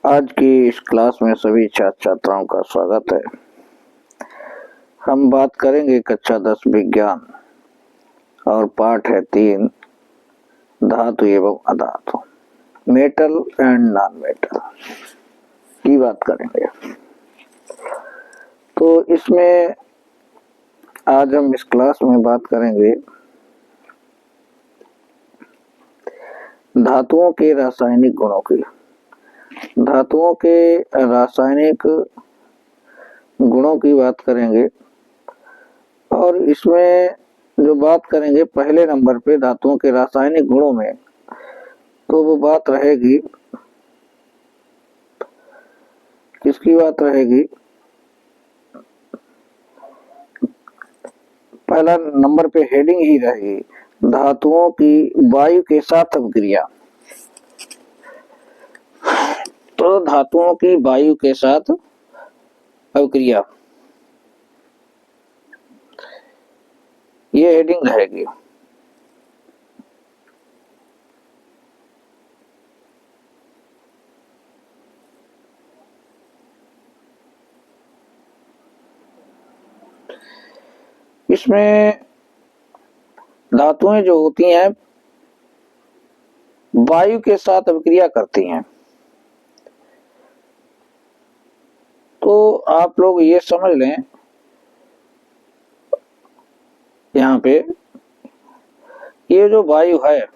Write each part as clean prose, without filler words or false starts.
आज की इस क्लास में सभी छात्र छात्राओं का स्वागत है। हम बात करेंगे कक्षा 10 विज्ञान और पाठ है 3 धातु एवं अधातु, मेटल एंड नॉन मेटल की बात करेंगे। तो इसमें आज हम इस क्लास में बात करेंगे धातुओं के रासायनिक गुणों की। धातुओं के रासायनिक गुणों की बात करेंगे और इसमें जो बात करेंगे पहले नंबर पे धातुओं के रासायनिक गुणों में, तो वो बात रहेगी, किसकी बात रहेगी? पहला नंबर पे हेडिंग ही रहेगी धातुओं की वायु के साथ अभिक्रिया। तो धातुओं की वायु के साथ अभिक्रिया, ये हेडिंग रहेगी। इसमें धातुएं जो होती हैं वायु के साथ अभिक्रिया करती हैं। तो आप लोग ये समझ लें यहाँ पे, ये जो वायु है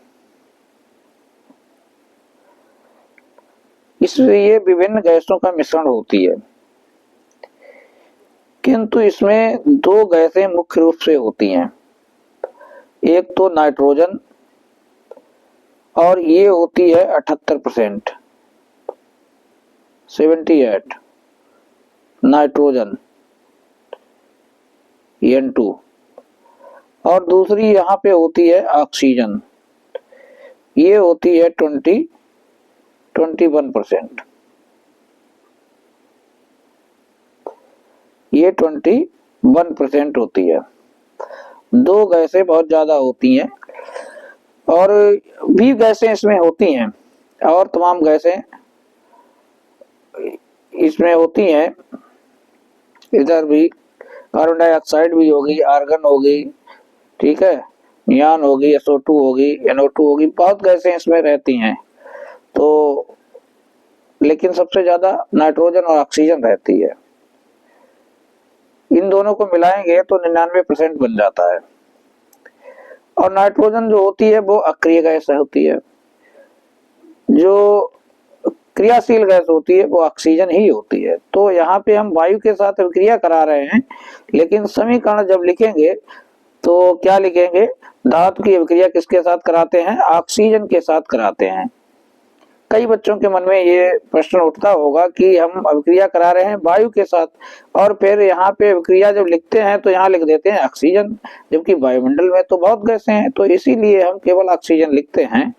इसमें ये विभिन्न गैसों का मिश्रण होती है, किंतु इसमें दो गैसें मुख्य रूप से होती हैं। एक तो नाइट्रोजन और ये होती है 78%, 78 नाइट्रोजन N2, और दूसरी यहाँ पे होती है ऑक्सीजन, ये होती है 21%, ये 21% होती है। दो गैसें बहुत ज्यादा होती हैं और भी गैसें इसमें होती हैं और तमाम गैसें इसमें होती हैं। इधर भी कार्बन डाइऑक्साइड भी होगी, आर्गन होगी, ठीक है, नियान होगी, SO2 होगी, NO2 होगी, बहुत गैसें इसमें रहती हैं। तो लेकिन सबसे ज्यादा नाइट्रोजन और ऑक्सीजन रहती है। इन दोनों को मिलाएंगे तो 99% बन जाता है। और नाइट्रोजन जो होती है वो अक्रिय गैस होती है, जो क्रियाशील गैस होती है वो ऑक्सीजन ही होती है। तो यहाँ पे हम वायु के साथ अभिक्रिया करा रहे हैं, लेकिन समीकरण जब लिखेंगे तो क्या लिखेंगे? धातु की अभिक्रिया किसके साथ कराते हैं? ऑक्सीजन के साथ कराते हैं। कई बच्चों के मन में ये प्रश्न उठता होगा कि हम अभिक्रिया करा रहे हैं वायु के साथ, और फिर यहाँ पे अभिक्रिया जब लिखते हैं तो यहाँ लिख देते हैं ऑक्सीजन, जबकि वायुमंडल में तो बहुत गैसें हैं, तो इसीलिए हम केवल ऑक्सीजन लिखते हैं।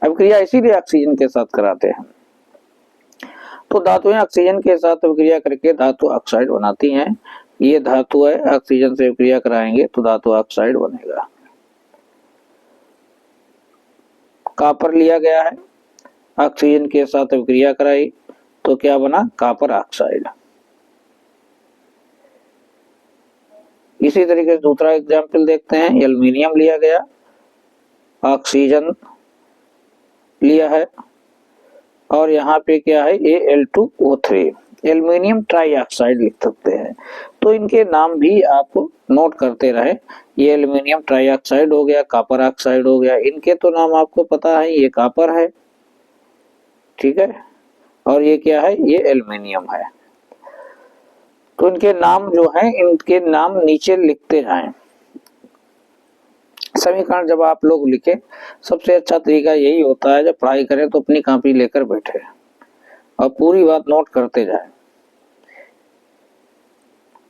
अभिक्रिया इसीलिए ऑक्सीजन के साथ कराते हैं। तो धातुएं ऑक्सीजन के साथ अभिक्रिया करके धातु ऑक्साइड बनाती हैं। ये धातु है, ऑक्सीजन से अभिक्रिया कराएंगे तो धातु ऑक्साइड बनेगा। कॉपर लिया गया है, ऑक्सीजन के साथ अभिक्रिया कराई तो क्या बना? Copper oxide. इसी तरीके से दूसरा एग्जाम्पल देखते हैं। एल्युमिनियम लिया गया, ऑक्सीजन लिया है और यहाँ पे क्या है? Al2O3, एल्युमिनियम ट्राइऑक्साइड लिख सकते हैं। तो इनके नाम भी आप नोट करते रहे। ये एल्युमिनियम ट्राइऑक्साइड हो गया, कॉपर ऑक्साइड हो गया, इनके तो नाम आपको पता है। ये कॉपर है, ठीक है, और ये क्या है? ये एल्युमिनियम है। तो इनके नाम जो हैं, इनके नाम नीचे लिखते जाएं। समीकरण जब आप लोग लिखें, सबसे अच्छा तरीका यही होता है, जब पढ़ाई करें तो अपनी कॉपी लेकर बैठे और पूरी बात नोट करते जाएं।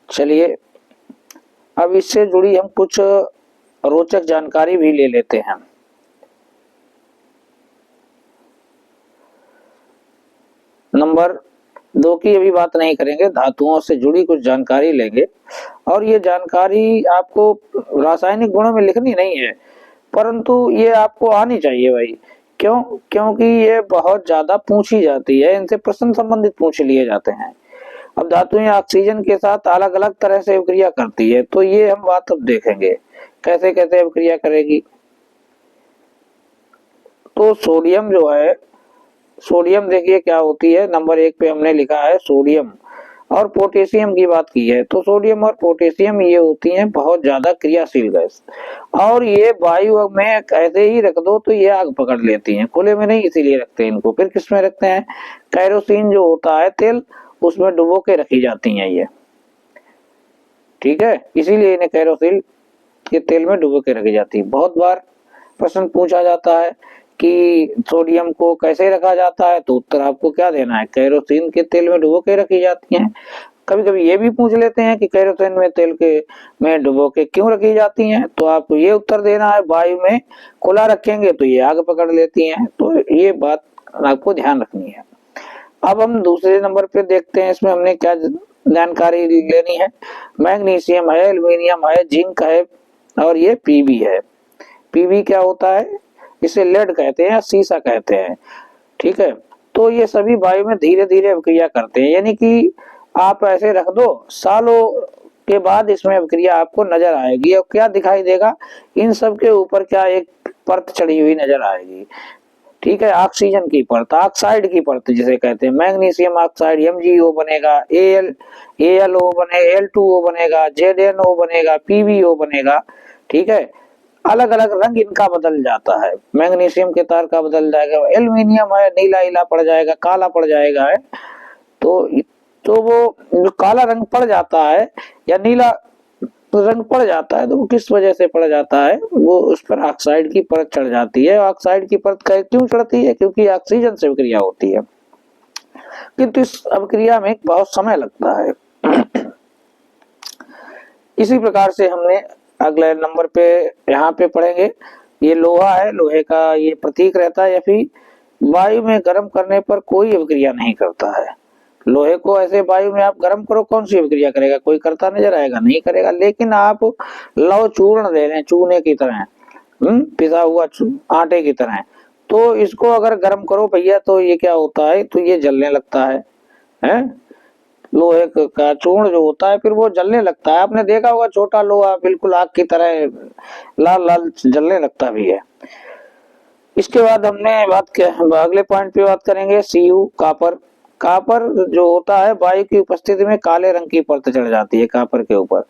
चलिए, अब इससे जुड़ी हम कुछ रोचक जानकारी भी ले लेते हैं। नंबर 2 की अभी बात नहीं करेंगे, धातुओं से जुड़ी कुछ जानकारी लेंगे। और ये जानकारी आपको रासायनिक गुणों में लिखनी नहीं है, परंतु ये आपको आनी चाहिए भाई, क्यों? क्योंकि ये बहुत ज्यादा पूछी जाती है, इनसे प्रश्न संबंधित पूछ लिए जाते हैं। अब धातुएं ऑक्सीजन के साथ अलग अलग तरह से अभिक्रिया करती है, तो ये हम बात अब देखेंगे कैसे कैसे अभिक्रिया करेगी। तो सोडियम जो है, सोडियम देखिए क्या होती है, नंबर 1 पे हमने लिखा है सोडियम, और पोटेशियम की बात की है। तो सोडियम और पोटेशियम ये होती हैं बहुत ज्यादा क्रियाशील गैस, और ये वायु में ऐसे ही रख दो तो ये आग पकड़ लेती हैं, खुले में नहीं इसीलिए रखते हैं इनको। फिर किस में रखते हैं? कैरोसिन जो होता है तेल, उसमें डुबो के रखी जाती हैं ये, ठीक है, इसीलिए इन्हें कैरोसिन के तेल में डुबो के रखी जाती है। बहुत बार प्रश्न पूछा जाता है कि सोडियम को कैसे रखा जाता है, तो उत्तर आपको क्या देना है, कैरोसिन के तेल में डुबो के रखी जाती हैं। कभी कभी ये भी पूछ लेते हैं कि कैरोसिन में तेल के में डुबो के क्यों रखी जाती हैं, तो आपको ये उत्तर देना है वायु में खुला रखेंगे तो ये आग पकड़ लेती हैं। तो ये बात आपको ध्यान रखनी है। अब हम दूसरे नंबर पे देखते हैं, इसमें हमने क्या जानकारी लेनी है। मैग्नीशियम है, एल्युमिनियम है, जिंक है, और ये पीबी है। पीबी क्या होता है? इसे लेड कहते हैं या सीसा कहते हैं, ठीक है। तो ये सभी वायु में धीरे धीरे अभिक्रिया करते हैं, यानी कि आप ऐसे रख दो, सालों के बाद इसमें अभिक्रिया आपको नजर आएगी। और क्या दिखाई देगा? इन सब के ऊपर क्या एक परत चढ़ी हुई नजर आएगी, ठीक है, ऑक्सीजन की परत, ऑक्साइड की परत जिसे कहते हैं। मैग्नीशियम ऑक्साइड MgO बनेगा, AlO बनेगा, Al2O बनेगा, ZnO बनेगा, PbO बनेगा, ठीक है। अलग अलग रंग इनका बदल जाता है, मैग्नीशियम के तार का बदल जाएगा, एल्युमिनियम है नीला नीला पड़ जाएगा, काला पड़ जाएगा है। तो वो जो काला रंग पड़ जाता है या नीला रंग पड़ जाता है, तो वो किस वजह से पड़ जाता है? वो उस पर ऑक्साइड की परत चढ़ जाती है। ऑक्साइड की परत क्यों चढ़ती है? क्योंकि ऑक्सीजन से अभिक्रिया होती है, किंतु इस अभिक्रिया में बहुत समय लगता है। इसी प्रकार से हमने अगले नंबर पे यहाँ पे पढ़ेंगे, ये लोहा है, लोहे का ये प्रतीक रहता है, या फिर वायु में गर्म करने पर कोई अभिक्रिया नहीं करता है। लोहे को ऐसे वायु में आप गर्म करो, कौन सी अभिक्रिया करेगा? कोई करता नजर आएगा? नहीं करेगा। लेकिन आप लव चूर्ण दे दें, चूने की तरह, पिसा हुआ आटे की तरह, तो इसको अगर गर्म करो भैया, तो ये क्या होता है? तो ये जलने लगता है? लोहे का चूर्ण जो होता है फिर वो जलने लगता है। आपने देखा होगा छोटा लोहा बिल्कुल आग की तरह लाल लाल जलने लगता भी है। इसके बाद हमने अगले पॉइंट पे बात करेंगे Cu कॉपर। कॉपर जो होता है वायु की उपस्थिति में काले रंग की परत चढ़ जाती है कॉपर के ऊपर।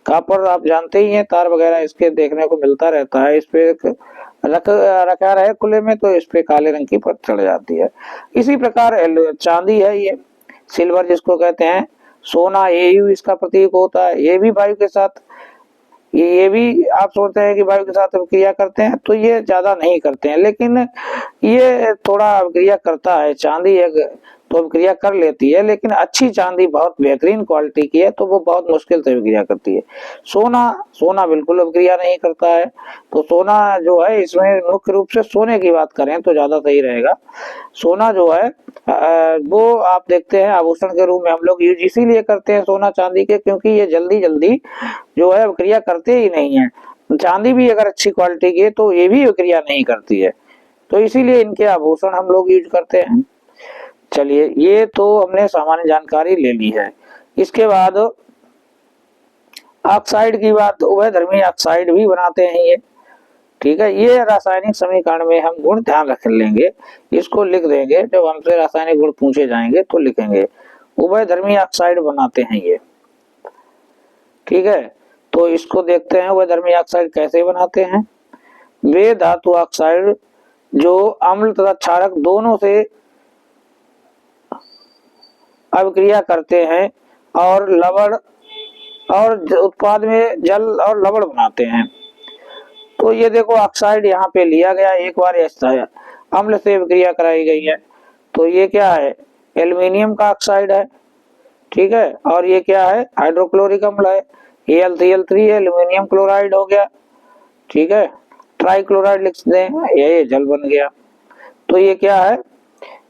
कॉपर आप जानते ही हैं, तार वगैरह इसके देखने को मिलता रहता है, इस पे रखा रहे खुले में तो इस पे काले रंग की परत चढ़ जाती है। इसी प्रकार चांदी है, ये सिल्वर जिसको कहते हैं, सोना Au इसका प्रतीक होता है। ये भी वायु के साथ, ये भी आप सोचते हैं कि वायु के साथ अभिक्रिया करते हैं, तो ये ज्यादा नहीं करते हैं, लेकिन ये थोड़ा अभिक्रिया करता है। चांदी तो अभिक्रिया कर लेती है, लेकिन अच्छी चांदी बहुत बेहतरीन क्वालिटी की है तो वो बहुत मुश्किल से अभिक्रिया करती है। सोना बिल्कुल अभिक्रिया नहीं करता है। तो सोना जो है, इसमें मुख्य रूप से सोने की बात करें तो ज्यादा सही रहेगा। सोना जो है वो आप देखते हैं आभूषण के रूप में हम लोग यूज इसीलिए करते हैं सोना चांदी के, क्योंकि ये जल्दी जल्दी जो है अभिक्रिया करते ही नहीं है। चांदी भी अगर अच्छी क्वालिटी की है तो ये भी अभिक्रिया नहीं करती है, तो इसीलिए इनके आभूषण हम लोग यूज करते हैं। चलिए, ये तो हमने सामान्य जानकारी ले ली है। इसके बाद ऑक्साइड की बात, उभयधर्मी ऑक्साइड भी बनाते हैं ये, ठीक है। ये रासायनिक समीकरण में हम गुण ध्यान रख लेंगे, इसको लिख देंगे, जब हमसे रासायनिक गुण पूछे जाएंगे तो लिखेंगे। उभयधर्मी ऑक्साइड बनाते हैं ये, ठीक है। तो इसको देखते हैं उभयधर्मी ऑक्साइड कैसे बनाते हैं। वे धातु ऑक्साइड जो अम्ल तथा क्षारक दोनों से अभिक्रिया करते हैं और लवण और उत्पाद में जल और लवण बनाते हैं। तो ये देखो ऑक्साइड यहाँ पे लिया गया, एक बार अम्ल से अभिक्रिया कराई गई है, तो ये क्या है? एल्युमिनियम का ऑक्साइड है, ठीक है। और ये क्या है? हाइड्रोक्लोरिक अम्ल है, Al3L3 एल्युमिनियम क्लोराइड हो गया, ठीक है। ट्राइक्लोराइड लिख दें, ये जल बन गया। तो ये क्या है?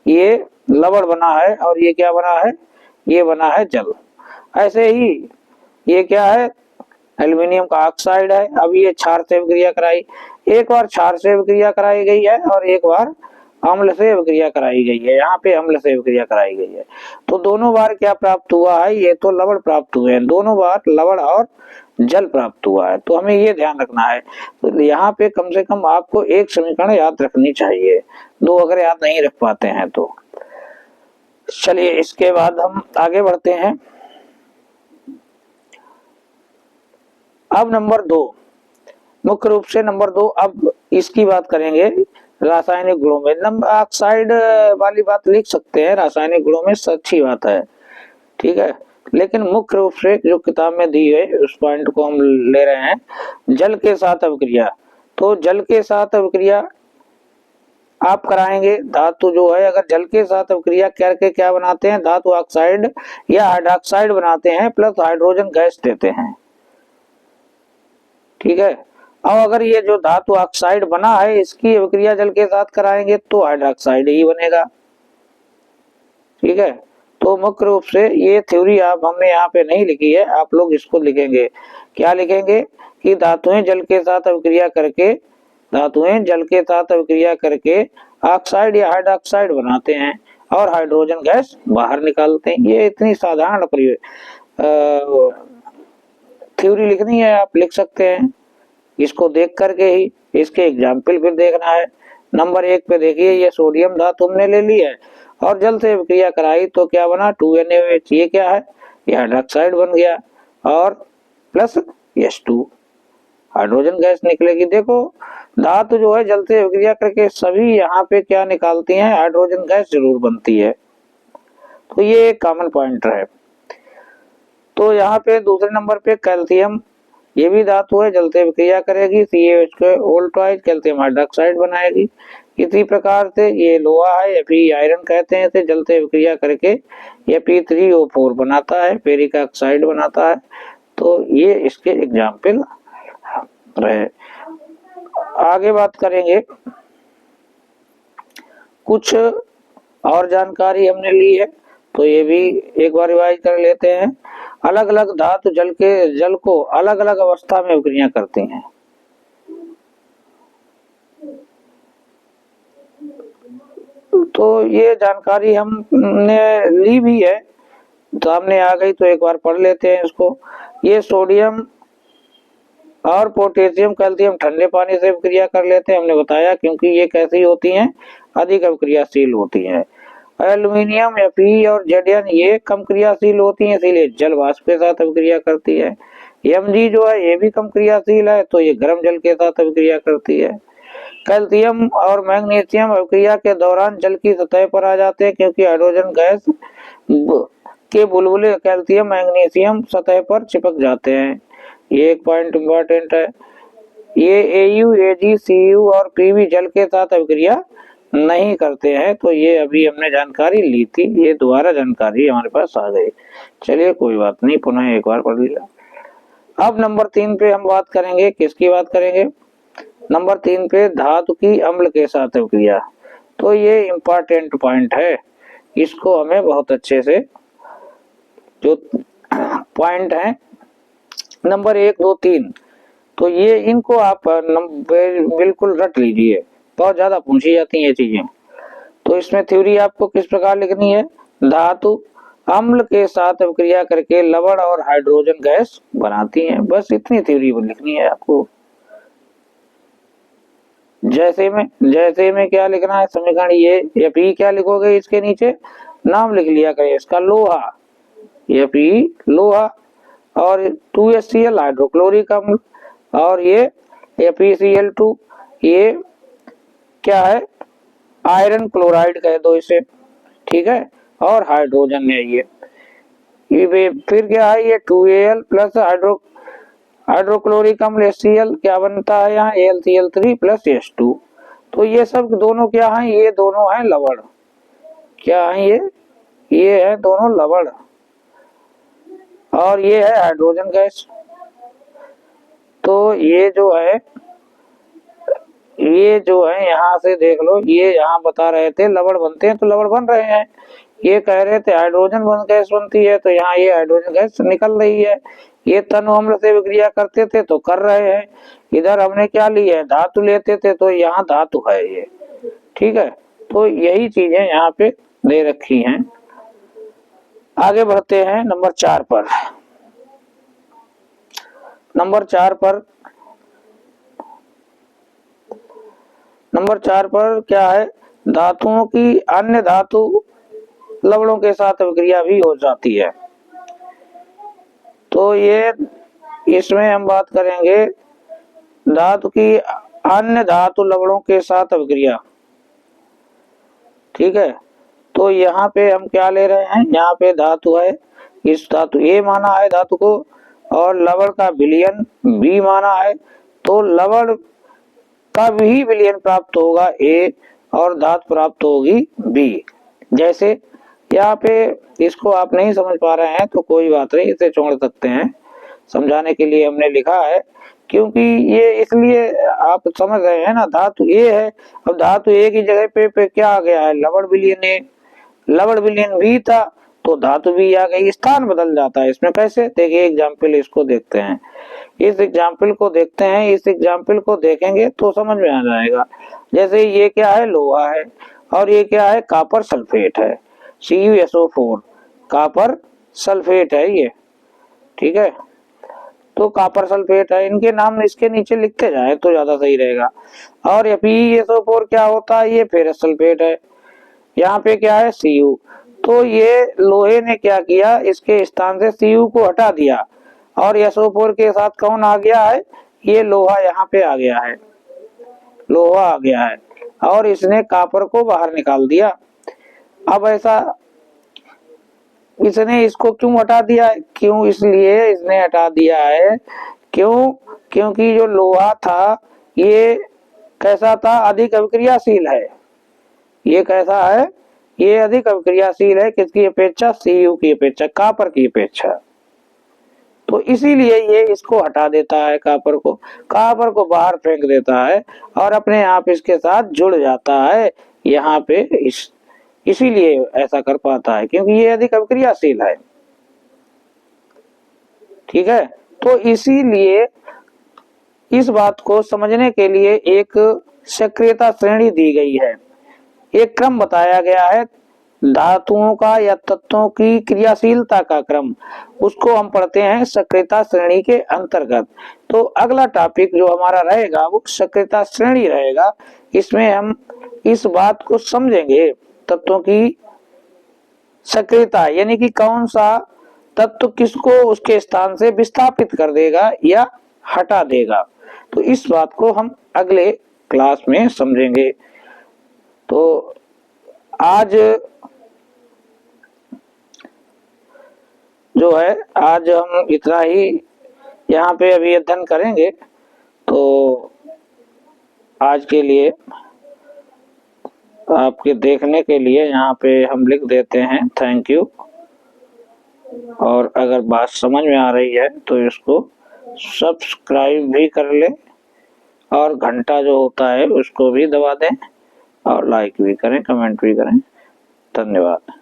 ये लवण बना है, और ये क्या बना है? ये बना है जल। ऐसे ही ये क्या है? एल्युमिनियम का ऑक्साइड है। अब ये क्षार से अभिक्रिया कराई, एक बार क्षार से अभिक्रिया कराई गई है और एक बार अम्ल से अभिक्रिया कराई गई है, यहाँ पे अम्ल से अभिक्रिया कराई गई है। तो दोनों बार क्या प्राप्त हुआ है, ये तो लवण प्राप्त हुए हैं, दोनों बार लवण और जल प्राप्त हुआ है। तो हमें ये ध्यान रखना है। तो यहाँ पे कम से कम आपको एक समीकरण याद रखनी चाहिए, दो अगर याद नहीं रख पाते हैं तो। चलिए इसके बाद हम आगे बढ़ते हैं। अब नंबर 2, मुख्य रूप से नंबर 2, अब इसकी बात करेंगे रासायनिक गुणों में। नंबर ऑक्साइड वाली बात लिख सकते हैं रासायनिक गुणों में, अच्छी बात है, ठीक है। लेकिन मुख्य रूप से जो किताब में दी है उस पॉइंट को हम ले रहे हैं। जल के साथ अभिक्रिया, तो जल के साथ अभिक्रिया आप कराएंगे। धातु जो है अगर जल के साथ अभिक्रिया करके क्या बनाते हैं, धातु ऑक्साइड या हाइड्रोक्साइड बनाते हैं प्लस हाइड्रोजन गैस देते हैं, ठीक है। अब अगर ये जो धातु ऑक्साइड बना है इसकी अभिक्रिया जल के साथ कराएंगे तो हाइड्रोक्साइड ही बनेगा, ठीक है। तो मुख्य रूप से ये थ्योरी आप हमने यहाँ पे नहीं लिखी है, आप लोग इसको लिखेंगे। क्या लिखेंगे कि धातुएं जल के साथ अभिक्रिया करके, धातुएं जल के साथ अभिक्रिया करके ऑक्साइड या हाइड्रोक्साइड बनाते हैं और हाइड्रोजन गैस बाहर निकालते हैं। ये इतनी साधारण थ्योरी लिखनी है, आप लिख सकते हैं। इसको देख करके ही इसके एग्जाम्पल फिर देखना है। नंबर 1 पे देखिए, ये सोडियम धातु हमने ले ली है और जल से अभिक्रिया कराई तो क्या बना, 2NaOH। ये क्या है, ये हाइड्रोक्साइड बन गया और प्लस H2 हाइड्रोजन गैस निकलेगी। देखो धातु जो है जल से अभिक्रिया करके सभी यहाँ पे क्या निकालती हैं, हाइड्रोजन गैस जरूर बनती है। तो ये एक कॉमन पॉइंट है। तो यहाँ पे दूसरे नंबर पे कैल्शियम, ये भी धातु है, जल से अभिक्रिया करेगी, CaOH कैल्शियम हाइड्रोक्साइड बनाएगी। इसी प्रकार से ये लोहा है, Fe आयरन कहते हैं, इसे जल से अभिक्रिया करके Fe3O4 बनाता है, फेरिक ऑक्साइड बनाता है। तो ये इसके एग्जाम्पल रहे। आगे बात करेंगे, कुछ और जानकारी हमने ली है तो ये भी एक बार रिवाइज कर लेते हैं। अलग अलग धातु जल को अलग अलग अवस्था में अभिक्रिया करते हैं। तो ये जानकारी हमने ली भी है, सामने आ गई तो एक बार पढ़ लेते हैं इसको। ये सोडियम और पोटेशियम कैल्शियम ठंडे पानी से अभिक्रिया कर लेते हैं, हमने बताया, क्योंकि ये कैसी होती हैं, अधिक अभिक्रियाशील होती हैं। एल्यूमिनियम Fe और Zn ये कम क्रियाशील होती हैं, इसीलिए जल वाष्प के साथ अभिक्रिया करती है। Mg जो है ये भी कम क्रियाशील है तो ये गर्म जल के साथ अभिक्रिया करती है। कैल्शियम और मैग्नीशियम अभिक्रिया के दौरान जल की सतह पर आ जाते हैं, क्योंकि हाइड्रोजन गैस के बुलबुले कैल्शियम मैग्नीशियम सतह पर चिपक जाते हैं। ये एक पॉइंट इम्पोर्टेंट है। ये Au, Ag, Cu और Pb जल के साथ अभिक्रिया नहीं करते हैं। तो ये अभी हमने जानकारी ली थी, ये दोबारा जानकारी हमारे पास आ गई। चलिए कोई बात नहीं, पुनः एक बार पढ़ लिया। अब नंबर 3 पे हम बात करेंगे, किसकी बात करेंगे, नंबर 3 पे धातु की अम्ल के साथ अभिक्रिया। तो ये इम्पोर्टेंट पॉइंट है, इसको हमें बहुत अच्छे से, जो पॉइंट है नंबर 1, 2, 3, तो ये इनको आप बिल्कुल रट लीजिए, बहुत ज्यादा पूछी जाती हैं ये चीजें। तो इसमें थ्योरी आपको किस प्रकार लिखनी है, धातु अम्ल के साथ अभिक्रिया करके लवण और हाइड्रोजन गैस बनाती हैं, बस इतनी थ्योरी लिखनी है आपको। जैसे में क्या लिखना है, समीकरण ये Fe क्या लिखोगे, इसके नीचे नाम लिख लिया करें इसका, लोहा, Fe लोहा, और 2HCl हाइड्रोक्लोरिक अम्ल, और ये FeCl2 ये क्या है, आयरन क्लोराइड कह दो इसे, ठीक है, और हाइड्रोजन है ये फिर क्या है, ये 2Al प्लस हाइड्रोक्लोरिक अम्ल HCl क्या बनता है यहाँ, AlCl3 प्लस H2। तो ये सब दोनों क्या है, ये दोनों है लवण, क्या है ये है दोनों लवण, और ये है हाइड्रोजन गैस। तो ये जो है यहाँ से देख लो, ये यहाँ बता रहे थे लवण बनते हैं तो लवण बन रहे हैं, ये कह रहे थे हाइड्रोजन गैस बनती है, तो यहाँ ये हाइड्रोजन गैस निकल रही है। ये तनु अम्ल से विक्रिया करते थे तो कर रहे हैं, इधर हमने क्या ली है, धातु लेते थे तो यहाँ धातु है ये, ठीक है। तो यही चीजें यहाँ पे दे रखी हैं। आगे बढ़ते हैं नंबर 4 पर। नंबर 4 पर क्या है, धातुओं की अन्य धातु लवणों के साथ अभिक्रिया भी हो जाती है। तो ये इसमें हम बात करेंगे धातु की अन्य धातु लवणों के साथ अभिक्रिया। ठीक है, तो यहाँ पे हम क्या ले रहे हैं, यहाँ पे धातु है, इस धातु ए माना है धातु को, और लवण का विलयन बी माना है। तो लवण का भी विलयन प्राप्त होगा ए और धातु प्राप्त होगी बी। जैसे यहाँ पे इसको आप नहीं समझ पा रहे हैं तो कोई बात नहीं, इसे छोड़ सकते हैं, समझाने के लिए हमने लिखा है, क्योंकि ये इसलिए आप समझ रहे हैं ना, धातु ए है, अब धातु ए की जगह पे क्या आ गया है, लवण विलयन ए, लवण विलयन बी था तो धातु भी आ गई, स्थान बदल जाता है। इसमें कैसे, देखिए एग्जाम्पल इसको देखते हैं, इस एग्जाम्पल को देखते हैं, इस एग्जाम्पल को देखेंगे तो समझ में आ जाएगा। जैसे ये क्या है, लोहा है, और ये क्या है, कॉपर सल्फेट है, CuSO4 कॉपर सल्फेट है ये। ठीक है, तो कॉपर सल्फेट है, इनके नाम इसके नीचे लिखते जाए तो ज्यादा सही रहेगा। और FeSO4 क्या होता है, ये फेरस सल्फेट है, यहाँ पे क्या है, Cu। तो ये लोहे ने क्या किया, इसके स्थान से Cu को हटा दिया और SO4 के साथ कौन आ गया है, ये लोहा यहाँ पे आ गया है, लोहा आ गया है, और इसने कॉपर को बाहर निकाल दिया। अब ऐसा इसने इसको क्यों हटा दिया, क्यों, इसलिए इसने हटा दिया है, क्यों, क्योंकि जो लोहा था ये कैसा था, अधिक अभिक्रियाशील है। ये कैसा है, ये अधिक अभिक्रियाशील है, किसकी अपेक्षा, Cu की अपेक्षा, कॉपर की अपेक्षा। तो इसीलिए ये इसको हटा देता है, कॉपर को बाहर फेंक देता है और अपने आप इसके साथ जुड़ जाता है यहाँ पे, इसीलिए ऐसा कर पाता है, क्योंकि ये अधिक अभिक्रियाशील है। ठीक है, तो इसीलिए इस बात को समझने के लिए एक सक्रियता श्रेणी दी गई है, एक क्रम बताया गया है धातुओं का या तत्वों की क्रियाशीलता का क्रम, उसको हम पढ़ते हैं सक्रियता श्रेणी के अंतर्गत। तो अगला टॉपिक जो हमारा रहेगा वो सक्रियता श्रेणी रहेगा। इसमें हम इस बात को समझेंगे, तत्वों की सक्रियता यानी कि कौन सा तत्व किसको उसके स्थान से विस्थापित कर देगा या हटा देगा, तो इस बात को हम अगले क्लास में समझेंगे। तो आज जो है, आज हम इतना ही यहाँ पे अभी अध्ययन करेंगे। तो आज के लिए आपके देखने के लिए यहाँ पे हम लिख देते हैं थैंक यू, और अगर बात समझ में आ रही है तो इसको सब्सक्राइब भी कर ले और घंटा जो होता है उसको भी दबा दें और लाइक भी करें, कमेंट भी करें। धन्यवाद।